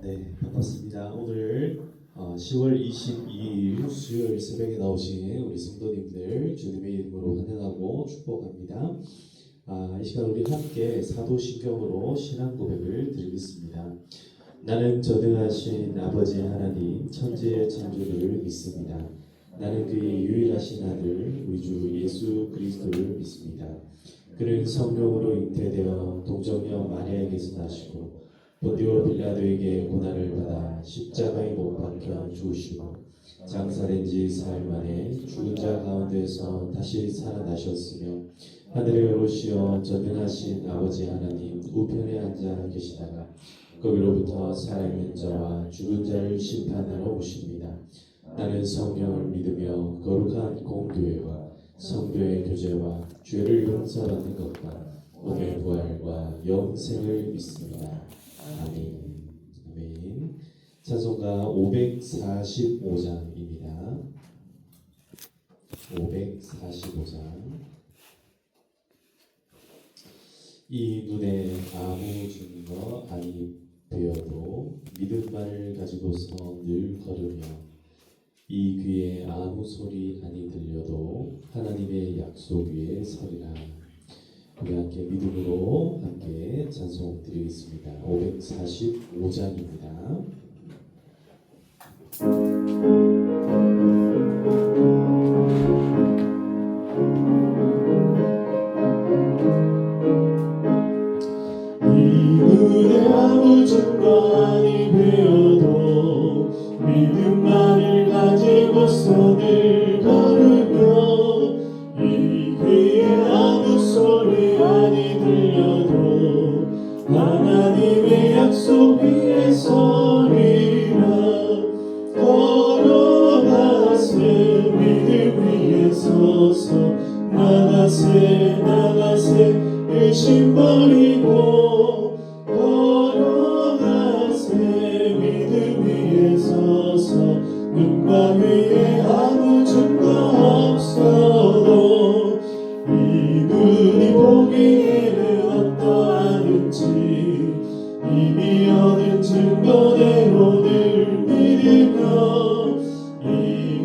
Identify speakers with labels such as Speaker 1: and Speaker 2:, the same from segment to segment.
Speaker 1: 네, 반갑습니다. 오늘 10월 22일 수요일 새벽에 나오신 우리 성도님들 주님의 이름으로 환영하고 축복합니다. 이 시간 우리 함께 사도신경으로 신앙 고백을 드리겠습니다. 나는 전능하신 아버지 하나님 천지의 창조를 믿습니다. 나는 그의 유일하신 아들 우리 주 예수 그리스도를 믿습니다. 그는 성령으로 잉태되어 동정녀 마리아에게서 나시고 본디오 빌라도에게 고난을 받아 십자가에 못 박혀 죽으시고 장사된 지 사흘 만에 죽은 자 가운데서 다시 살아나셨으며 하늘에 오르시어 전능하신 아버지 하나님 우편에 앉아 계시다가 거기로부터 살아있는 자와 죽은 자를 심판하러 오십니다. 나는 성령을 믿으며 거룩한 공교회와 성도의 교제와 죄를 용서받는 것과 오늘 부활과 영생을 믿습니다. 아멘. 아멘. 찬송가 545장입니다. 545장. 이 눈에 아무 증거 아니 되어도 믿음만을 가지고서 늘 걸으며 이 귀에 아무 소리 아니 들려도 하나님의 약속 위에 서리라. 우리 함께 믿음으로 함께 찬송 드리겠습니다. 545장입니다. 이 눈에 아무 증거 아니 되어도 믿음만을 가지고서 늘 걸으며 이 귀에 아무 소리 아니 들려도 하나님의 약속 위에 서리라. 걸어가세 믿음 위에 서서 나가세 의심 버리고 걸어가세 믿음 위에 서서 눈과 귀에 아무 증거 없어도 이 눈이 보기에는 어떠하든지 이미 얻은 증거대로 늘 믿으며 이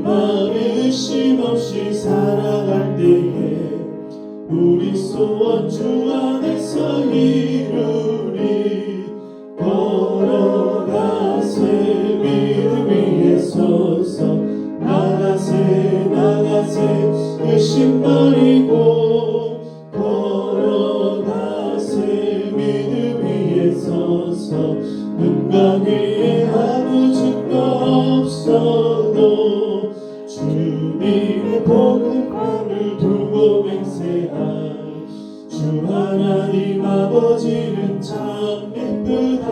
Speaker 1: 마음에 의심 없이 살아갈 때에 우리 소원 주 안에서 이루리. 걸어가세 믿음 위에 서서 나가세 의심 버리고 걸어가세 믿음 위에 서서 눈과 귀에 아무 증거 없어도 주님의 복음을 두고 맹세할 주 하나님 아버지는 참 예쁘다.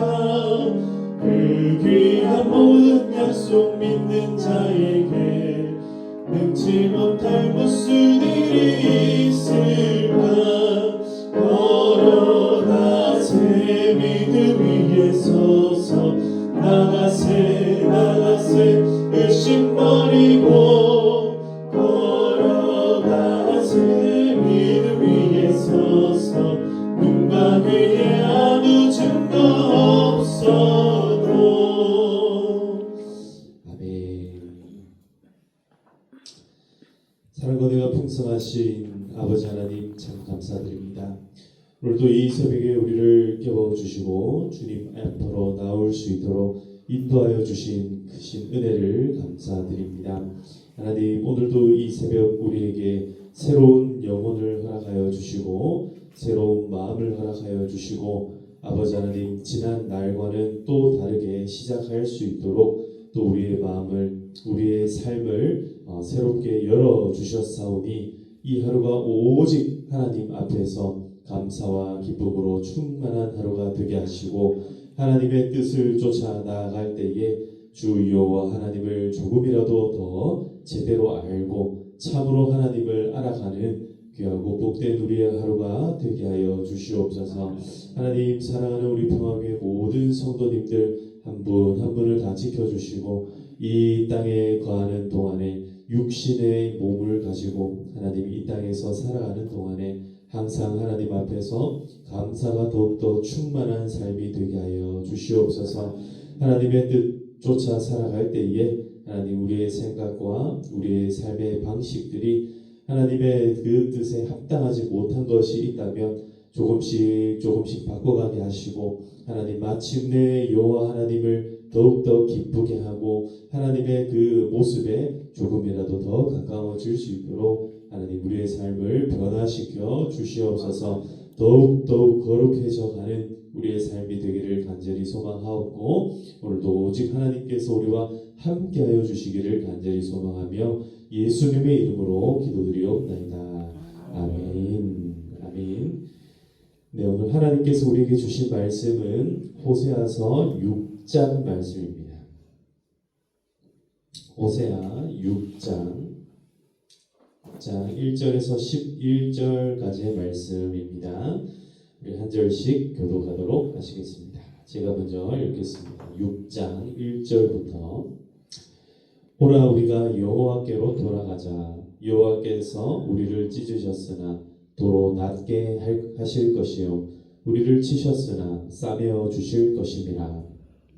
Speaker 1: 그 귀한 모든 약속 믿는 자에게 능치 못할 무슨 일이 있을까. 걸어가세 믿음 위에 서서 나가세 의심 버리고 걸어가세 믿음 위에 서서 눈과 귀에 아무 증거 없어도. 아멘. 사랑과 은혜가 풍성하신 아버지 하나님 참 감사드립니다. 오늘도 이 새벽에 우리를 깨워주시고 주님 앞으로 나올 수 있도록 인도하여 주신 크신 은혜를 감사드립니다. 하나님, 오늘도 이 새벽 우리에게 새로운 영혼을 허락하여 주시고 새로운 마음을 허락하여 주시고 아버지 하나님, 지난 날과는 또 다르게 시작할 수 있도록 또 우리의 마음을 우리의 삶을 새롭게 열어주셨사오니 이 하루가 오직 하나님 앞에서 감사와 기쁨으로 충만한 하루가 되게 하시고 하나님의 뜻을 쫓아 나아갈 때에 주 여호와 하나님을 조금이라도 더 제대로 알고 참으로 하나님을 알아가는 귀하고 복된 우리의 하루가 되게 하여 주시옵소서. 하나님, 사랑하는 우리 평화교회 모든 성도님들 한 분 한 분을 다 지켜주시고 이 땅에 거하는 동안에 육신의 몸을 가지고 하나님 이 땅에서 살아가는 동안에 항상 하나님 앞에서 감사가 더욱더 충만한 삶이 되게 하여 주시옵소서. 하나님의 뜻조차 살아갈 때에 하나님 우리의 생각과 우리의 삶의 방식들이 하나님의 그 뜻에 합당하지 못한 것이 있다면 조금씩 바꿔가게 하시고 하나님 마침내 여호와 하나님을 더욱더 기쁘게 하고 하나님의 그 모습에 조금이라도 더 가까워질 수 있도록 하나님 우리의 삶을 변화시켜 주시옵소서. 더욱더욱 거룩해져 가는 우리의 삶이 되기를 간절히 소망하옵고 오늘도 오직 하나님께서 우리와 함께하여 주시기를 간절히 소망하며 예수님의 이름으로 기도드리옵나이다. 아멘. 아멘. 네, 오늘 하나님께서 우리에게 주신 말씀은 호세아서 6장 말씀입니다. 호세아 6장 1절에서 11절까지의 말씀입니다. 우리 한 절씩 교독하도록 하시겠습니다. 제가 먼저 읽겠습니다. 6장 1절부터 오라 우리가 여호와께로 돌아가자. 여호와께서 우리를 찢으셨으나 도로 낮게 하실 것이요 우리를 치셨으나 싸매어 주실 것임이라.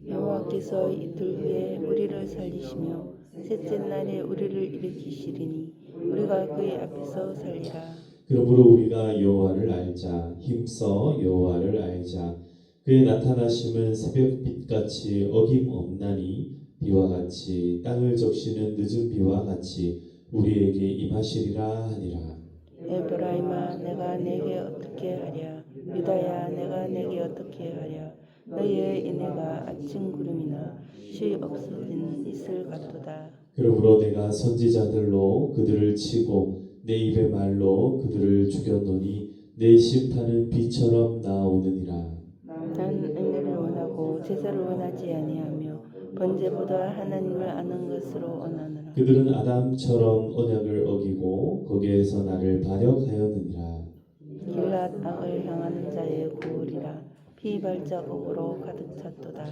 Speaker 2: 여호와께서 이틀 후에 우리를 살리시며 셋째 날에 우리를 일으키시리니 우리가 그의 앞에서 살리라.
Speaker 1: 그러므로 우리가 여호와를 알자. 힘써 여호와를 알자. 그의 나타나심은 새벽빛같이 어김없나니 비와 같이 땅을 적시는 늦은 비와 같이 우리에게 임하시리라 하니라.
Speaker 2: 에브라임아 내가 내게 어떻게 하랴. 유다야 내가 내게 어떻게 하랴. 너희의 인애가 아침 구름이나 쉬 없어진 이슬 같도다.
Speaker 1: 그러므로 내가 선지자들로 그들을 치고 내 입의 말로 그들을 죽였노니 내 심판은 비처럼 나오느니라.
Speaker 2: 난 은혜를 원하고 제사를 원하지 아니하며 번제보다 하나님을 아는 것으로 원하노라.
Speaker 1: 그들은 아담처럼 언약을 어기고 거기에서 나를 반역하였느니라.
Speaker 2: 길랏 악을 향하는 자의 고울이라. 피 발자국으로 가득 찼도다.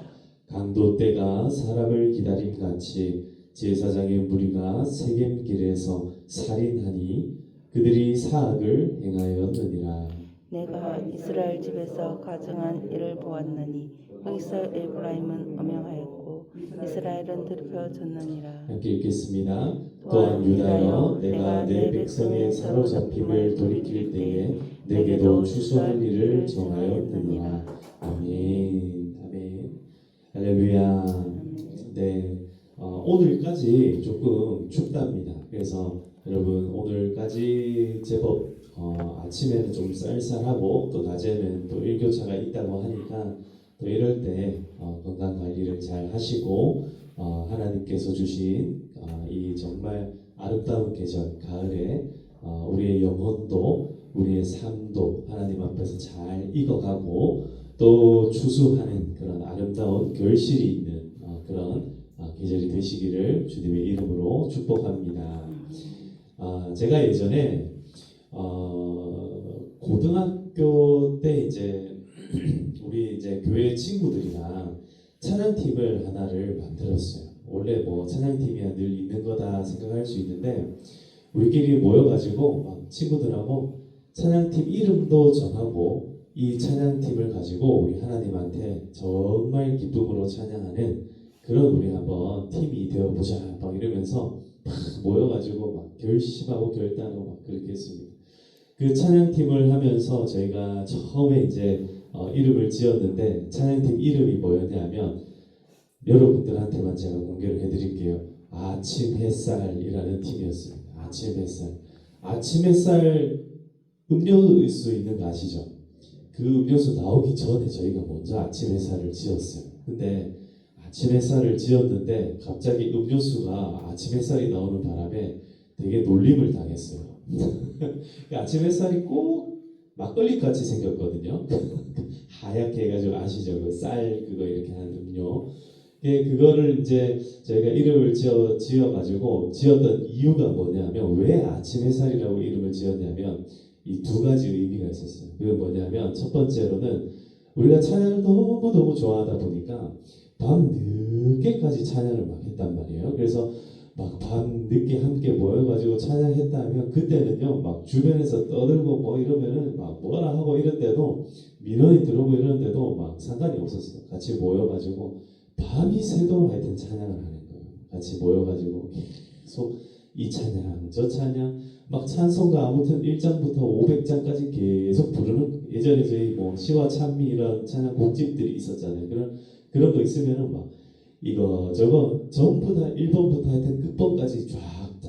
Speaker 1: 강도 때가 사람을 기다림같이 제사장의 무리가 세겜길에서 살인하니 그들이 사악을 행하였느니라.
Speaker 2: 내가 이스라엘 집에서 가증한 일을 보았나니 거기서 에브라임은 엄명하였고 이스라엘은 들펴졌느니라.
Speaker 1: 함께 읽겠습니다. 또한 유다여 내가 내 백성의 사로잡힘을 돌이킬 때에 내게도 추수할 일을 정하였느니라. 아멘. 아멘. 할렐루야. 네. 오늘까지 조금 춥답니다. 그래서 여러분 오늘까지 제법 아침에는 좀 쌀쌀하고 또 낮에는 또 일교차가 있다고 하니까 또 이럴 때 건강 관리를 잘 하시고 하나님께서 주신 이 정말 아름다운 계절 가을에 우리의 영혼도 우리의 삶도 하나님 앞에서 잘 익어가고 또 추수하는 그런 아름다운 결실이 있는 그런 계절이 되시기를 주님의 이름으로 축복합니다. 제가 예전에 고등학교 때 이제 우리 이제 교회 친구들이랑 찬양팀을 하나를 만들었어요. 원래 뭐 찬양팀이야 늘 있는 거다 생각할 수 있는데 우리끼리 모여가지고 막 친구들하고 찬양팀 이름도 정하고 이 찬양팀을 가지고 우리 하나님한테 정말 기쁨으로 찬양하는 그런 우리 한번 팀이 되어보자 막 이러면서 막 모여가지고 막 결심하고 결단하고 막 그렇게 했습니다. 그 찬양팀을 하면서 저희가 처음에 이제 이름을 지었는데 찬양팀 이름이 뭐였냐면 여러분들한테만 제가 공개를 해드릴게요. 아침 햇살이라는 팀이었습니다. 아침 햇살. 아침 햇살 음료수 있는 거 아시죠? 그 음료수 나오기 전에 저희가 먼저 아침 햇살을 지었어요. 근데 아침 햇살을 지었는데 갑자기 음료수가 아침 햇살이 나오는 바람에 되게 놀림을 당했어요. 아침 햇살이 꼭 막걸리 같이 생겼거든요. 하얗게 해가지고 아시죠? 그 쌀 그거 이렇게 하는 음료. 그거를 이제 저희가 이름을 지어가지고 지었던 이유가 뭐냐면 왜 아침 햇살이라고 이름을 지었냐면 이 두 가지 의미가 있었어요. 그게 뭐냐면 첫 번째로는 우리가 찬양을 너무 좋아하다 보니까 밤 늦게까지 찬양을 막 했단 말이에요. 그래서 막 밤 늦게 함께 모여가지고 찬양했다 하면 그때는요 막 주변에서 떠들고 뭐 이러면은 막 뭐라 하고 이런데도 민원이 들어오고 이러는데도 막 상관이 없었어요. 같이 모여가지고 밤이 새도록 하여튼 찬양을 하는 거예요. 같이 모여가지고 계속 이 찬양 저 찬양 막 찬송가 아무튼 1장부터 500장까지 계속 부르는 예전에 저희 뭐 시와 찬미 이런 찬양 곡집들이 있었잖아요. 그런 거 있으면은 막 이거 저거 전부 다 1번부터 하여튼 끝번까지 쫙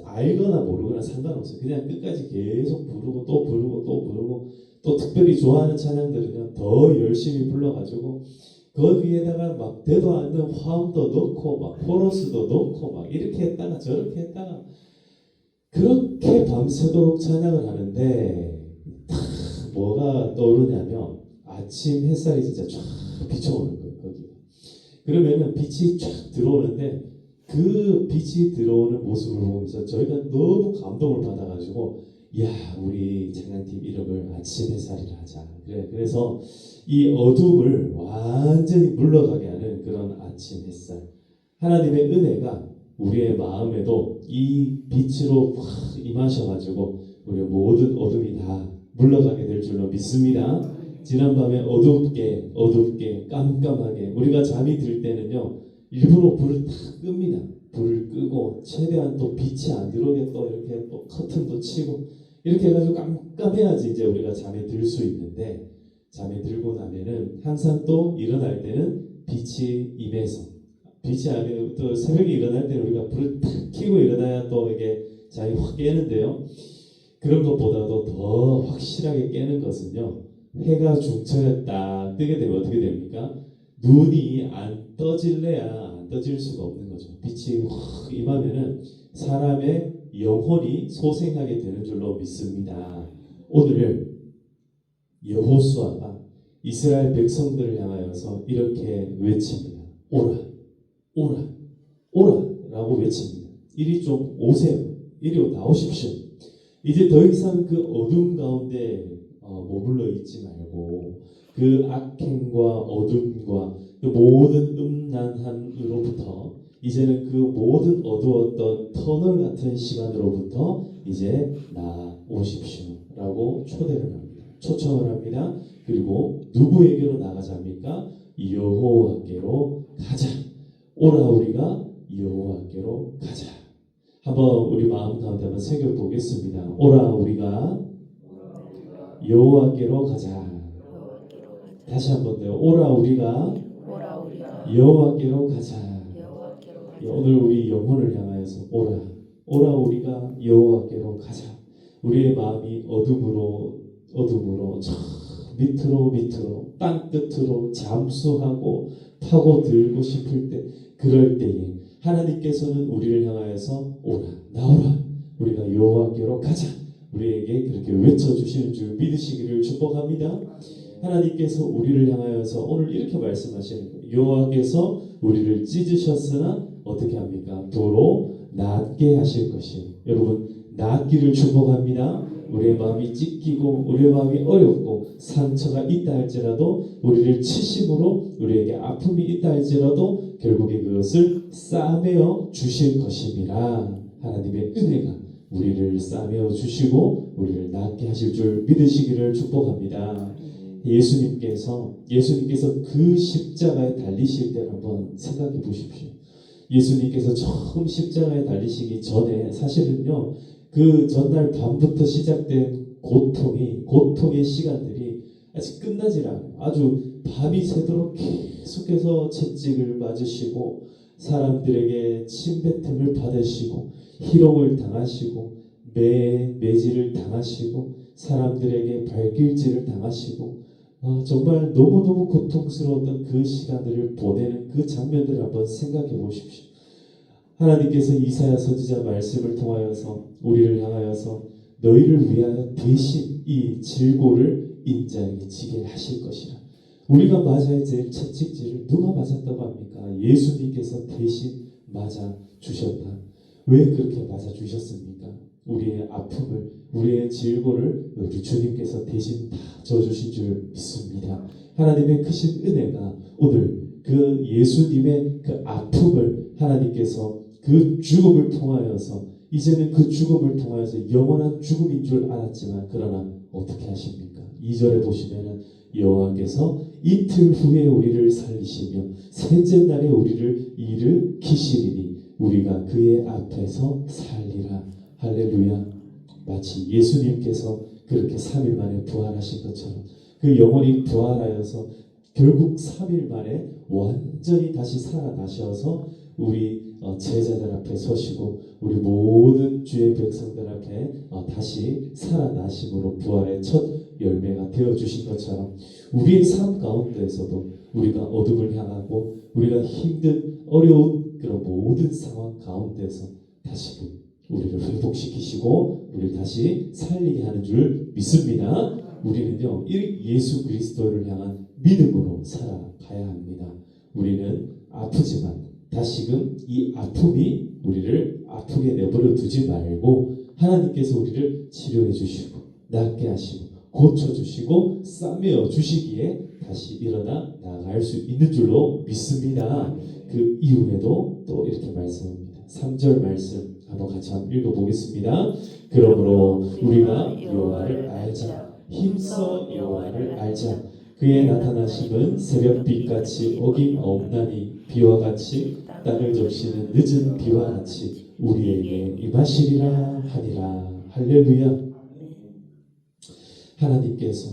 Speaker 1: 알거나 모르거나 상관없어요. 그냥 끝까지 계속 부르고 또 부르고 또 부르고 또 특별히 좋아하는 찬양들은 더 열심히 불러가지고 거기에다가 막 되도 않는 화음도 넣고 막 코러스도 넣고 막 이렇게 했다가 저렇게 했다가 그렇게 밤새도록 찬양을 하는데 딱 뭐가 떠오르냐면 아침 햇살이 진짜 쫙 비춰오는 거예요. 거기 그러면은 빛이 쫙 들어오는데 그 빛이 들어오는 모습을 보면서 저희가 너무 감동을 받아가지고 야 우리 찬양팀 이름을 아침 햇살이라 하자. 그래서 이 어둠을 완전히 물러가게 하는 그런 아침 햇살 하나님의 은혜가 우리의 마음에도 이 빛으로 확 임하셔가지고 우리의 모든 어둠이 다 물러가게 될 줄로 믿습니다. 지난밤에 어둡게 깜깜하게 우리가 잠이 들 때는요 일부러 불을 다 끕니다. 불을 끄고 최대한 또 빛이 안 들어오게 또 이렇게 또 커튼도 치고 이렇게 해가지고 깜깜해야지 이제 우리가 잠에 들 수 있는데 잠에 들고 나면은 항상 또 일어날 때는 빛이 임해서 빛이 아니면 또 새벽에 일어날 때는 우리가 불을 탁 켜고 일어나야 또 이게 잠이 확 깨는데요. 그런 것보다도 더 확실하게 깨는 것은요. 해가 중천에 딱 뜨게 되면 어떻게 됩니까? 눈이 안 떠질래야 안 떠질 수가 없는 거죠. 빛이 확 임하면은 사람의 영혼이 소생하게 되는 줄로 믿습니다. 오늘 여호수아가 이스라엘 백성들을 향하여서 이렇게 외칩니다. 오라, 오라, 오라라고 외칩니다. 이리 좀 오세요. 이리 나오십시오. 이제 더 이상 그 어둠 가운데 머물러 있지 말고 그 악행과 어둠과 그 모든 음란함으로부터 이제는 그 모든 어두웠던 터널 같은 시간으로부터 이제 나오십시오 라고 초대를 합니다. 초청을 합니다. 그리고 누구에게로 나가자 합니까? 여호와께로 가자. 오라 우리가 여호와께로 가자. 한번 우리 마음 가운데 한번 새겨보겠습니다. 오라 우리가 여호와께로 가자. 다시 한번 더요. 오라 우리가 여호와께로 가자. 오늘 우리 영혼을 향하여서 오라 우리가 여호와께로 가자. 우리의 마음이 어둠으로 저 밑으로 땅 끝으로 잠수하고 파고들고 싶을 때 그럴 때에 하나님께서는 우리를 향하여서 오라 나오라 우리가 여호와께로 가자. 우리에게 그렇게 외쳐주시는 줄 믿으시기를 축복합니다. 하나님께서 우리를 향하여서 오늘 이렇게 말씀하시는 거예요. 여호와께서 우리를 찢으셨으나 어떻게 합니까? 도로 낫게 하실 것이요. 여러분 낫기를 축복합니다. 우리의 마음이 찢기고 우리의 마음이 어렵고 상처가 있다 할지라도 우리를 치심으로 우리에게 아픔이 있다 할지라도 결국에 그것을 싸매어 주실 것임이라. 하나님의 은혜가 우리를 싸매어 주시고 우리를 낫게 하실 줄 믿으시기를 축복합니다. 예수님께서 그 십자가에 달리실 때를 한번 생각해 보십시오. 예수님께서 처음 십자가에 달리시기 전에 사실은요 그 전날 밤부터 시작된 고통의 시간들이 아직 끝나질 않아요. 아주 밤이 새도록 계속해서 채찍을 맞으시고 사람들에게 침뱉음을 받으시고 희롱을 당하시고 매질을 당하시고 사람들에게 발길질을 당하시고 정말 너무너무 고통스러웠던 그 시간들을 보내는 그 장면들을 한번 생각해 보십시오. 하나님께서 이사야 선지자 말씀을 통하여서 우리를 향하여서 너희를 위하여 대신 이 질고를 인자에게 지게 하실 것이라. 우리가 맞아야 될 채찍질을 누가 맞았다고 합니까? 예수님께서 대신 맞아 주셨다. 왜 그렇게 맞아 주셨습니까? 우리의 아픔을 우리의 질고를 우리 주님께서 대신 다 져주신 줄 믿습니다. 하나님의 크신 은혜가 오늘 그 예수님의 그 아픔을 하나님께서 그 죽음을 통하여서 이제는 그 죽음을 통하여서 영원한 죽음인 줄 알았지만 그러나 어떻게 하십니까? 2절에 보시면은 여호와께서 이틀 후에 우리를 살리시며 셋째 날에 우리를 일으키시리니 우리가 그의 앞에서 살리라. 할렐루야. 마치 예수님께서 그렇게 3일 만에 부활하신 것처럼 그 영혼이 부활하여서 결국 3일 만에 완전히 다시 살아나셔서 우리 제자들 앞에 서시고 우리 모든 주의 백성들 앞에 다시 살아나심으로 부활의 첫 열매가 되어주신 것처럼 우리의 삶 가운데에서도 우리가 어둠을 향하고 우리가 힘든 어려운 그런 모든 상황 가운데서 다시금 우리를 회복시키시고 우리를 다시 살리게 하는 줄 믿습니다. 우리는요 예수 그리스도를 향한 믿음으로 살아가야 합니다. 우리는 아프지만 다시금 이 아픔이 우리를 아프게 내버려 두지 말고 하나님께서 우리를 치료해 주시고 낫게 하시고 고쳐주시고 싸매어 주시기에 다시 일어나 나아갈 수 있는 줄로 믿습니다. 그 이후에도 또 이렇게 말씀합니다. 3절 말씀 한번 같이 한번 읽어보겠습니다. 그러므로 우리가 여호와를 알자. 힘써 여호와를 알자. 그의 나타나심은 새벽빛같이 어김없나니 비와 같이 땅을 적시는 늦은 비와 같이 우리에게 임하시리라 하니라. 할렐루야. 하나님께서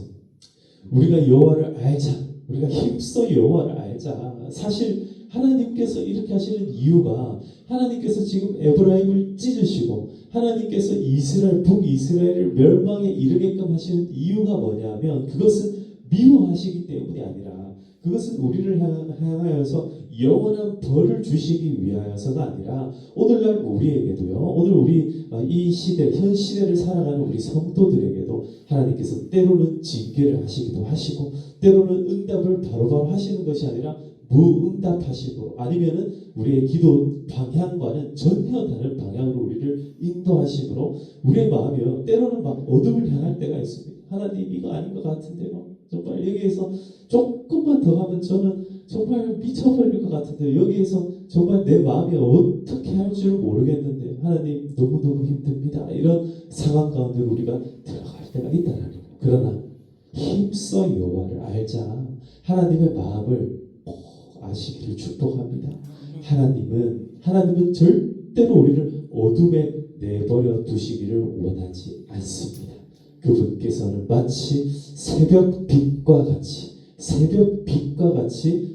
Speaker 1: 우리가 여호와를 알자. 우리가 힘써 여호와를 알자. 사실 하나님께서 이렇게 하시는 이유가 하나님께서 지금 에브라임을 찢으시고 하나님께서 이스라엘 북이스라엘을 멸망에 이르게끔 하시는 이유가 뭐냐면 그것은 미워하시기 때문이 아니라 그것은 우리를 향하여서 영원한 벌을 주시기 위하여서가 아니라 오늘날 우리에게도요. 오늘 우리 이 시대 현 시대를 살아가는 우리 성도들에게도 하나님께서 때로는 징계를 하시기도 하시고 때로는 응답을 바로바로 하시는 것이 아니라 무응답하시고 아니면은 우리의 기도 방향과는 전혀 다른 방향으로 우리를 인도하심으로 우리의 마음이요 때로는 막 어둠을 향할 때가 있습니다. 하나님 이거 아닌 것 같은데요. 정말 여기에서 조금만 더 가면 저는 정말 미쳐버릴 것 같은데 여기에서 정말 내 마음이 어떻게 할 줄 모르겠는데 하나님 너무너무 힘듭니다. 이런 상황 가운데 우리가 들어갈 때가 있다는 거예요. 그러나 힘써 여호와를 알자. 하나님의 마음을 꼭 아시기를 축복합니다. 하나님은 절대로 우리를 어둠에 내버려 두시기를 원하지 않습니다. 그분께서는 마치 새벽빛과 같이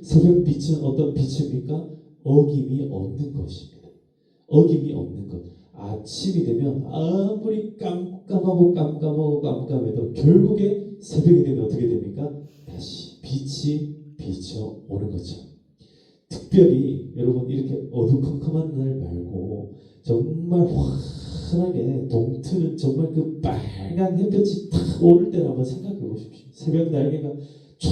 Speaker 1: 새벽빛은 어떤 빛입니까? 어김이 없는 것입니다. 어김이 없는 것. 아침이 되면 아무리 깜깜해도 결국에 새벽이 되면 어떻게 됩니까? 다시 빛이 비춰오는 거죠. 특별히 여러분 이렇게 어두컴컴한 날 말고 정말 환하게 동트는 정말 그 빨간 햇볕이 탁 오를 때를 한번 생각해 보십시오. 새벽 날개가 쫙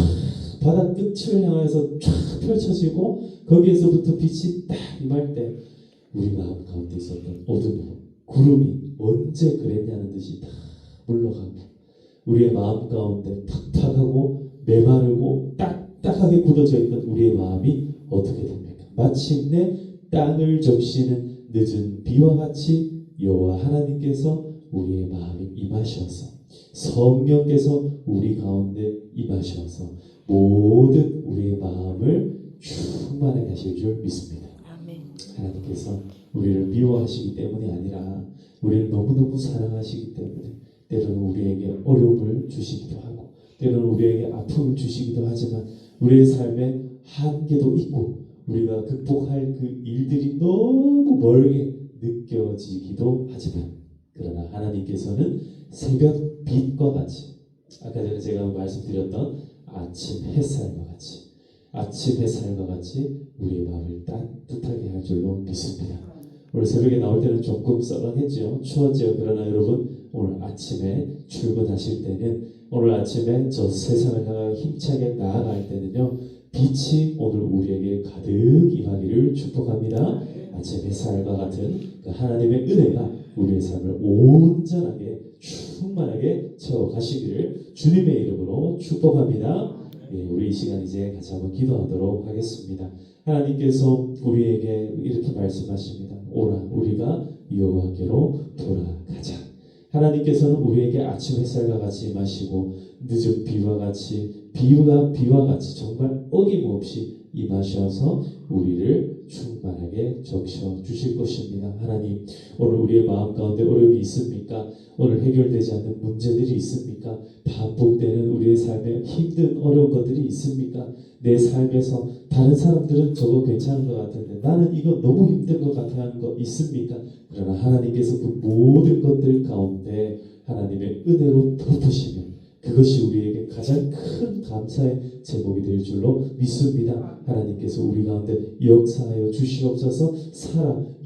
Speaker 1: 바다 끝을 향해서 쫙 펼쳐지고 거기에서부터 빛이 딱 임할 때 우리 마음 가운데 있었던 어둠이 구름이 언제 그랬냐는 듯이 다 물러가고 우리의 마음 가운데 팍팍하고 메마르고 딱딱하게 굳어져 있던 우리의 마음이 어떻게 됩니까? 마침내 땅을 적시는 늦은 비와 같이 여호와 하나님께서 우리의 마음에 임하셔서 성령께서 우리 가운데 임하셔서 모든 우리의 마음을 충만하게 하실 줄 믿습니다.
Speaker 2: 아멘.
Speaker 1: 하나님께서 우리를 미워하시기 때문이 아니라 우리를 너무너무 사랑하시기 때문에 때로는 우리에게 어려움을 주시기도 하고 때로는 우리에게 아픔을 주시기도 하지만 우리의 삶에 한계도 있고 우리가 극복할 그 일들이 너무 멀게 느껴지기도 하지만 그러나 하나님께서는 새벽 빛과 같이 아까 전에 제가 말씀드렸던 아침 햇살과 같이 우리의 마음을 따뜻하게 할 줄로 믿습니다. 오늘 새벽에 나올 때는 조금 썰렁했죠. 추웠죠. 그러나 여러분 오늘 아침에 출근하실 때는 오늘 아침에 저 세상을 향하여 힘차게 나아갈 때는요. 빛이 오늘 우리에게 가득 임하기를 축복합니다. 아침 햇살과 같은 그 하나님의 은혜가 우리의 삶을 온전하게 충만하게 채워가시기를 주님의 이름으로 축복합니다. 우리 이 시간 이제 같이 한번 기도하도록 하겠습니다. 하나님께서 우리에게 이렇게 말씀하십니다. 오라 우리가 여호와께로 돌아가자. 하나님께서는 우리에게 아침 햇살과 같이 임하시고 늦은 비와 같이 정말 어김없이 임하셔서 우리를 충만하게 적셔 주실 것입니다. 하나님, 오늘 우리의 마음 가운데 어려움이 있습니까? 오늘 해결되지 않는 문제들이 있습니까? 반복되는 우리의 삶에 힘든 어려운 것들이 있습니까? 내 삶에서 다른 사람들은 저거 괜찮은 것 같은데 나는 이거 너무 힘든 것 같아 하는 거 있습니까? 그러나 하나님께서 그 모든 것들 가운데 하나님의 은혜로 덮으시면 그것이 우리에게 가장 큰 감사의 제목이 될 줄로 믿습니다. 하나님께서 우리 가운데 역사하여 주시옵소서.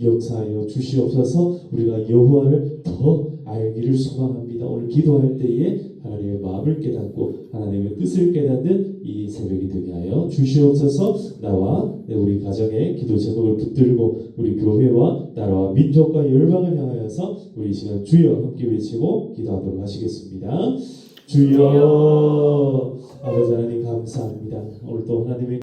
Speaker 1: 역사하여 주시옵소서. 우리가 여호와를 더 알기를 소망합니다. 오늘 기도할 때에 하나님의 마음을 깨닫고 하나님의 뜻을 깨닫는 이 새벽이 되게 하여 주시옵소서. 나와 우리 가정의 기도 제목을 붙들고 우리 교회와 나라와 민족과 열방을 향하여서 우리 이 시간 주여 함께 외치고 기도하도록 하시겠습니다. 주여. 아버지 하나님 감사합니다. 오늘 또 하나님의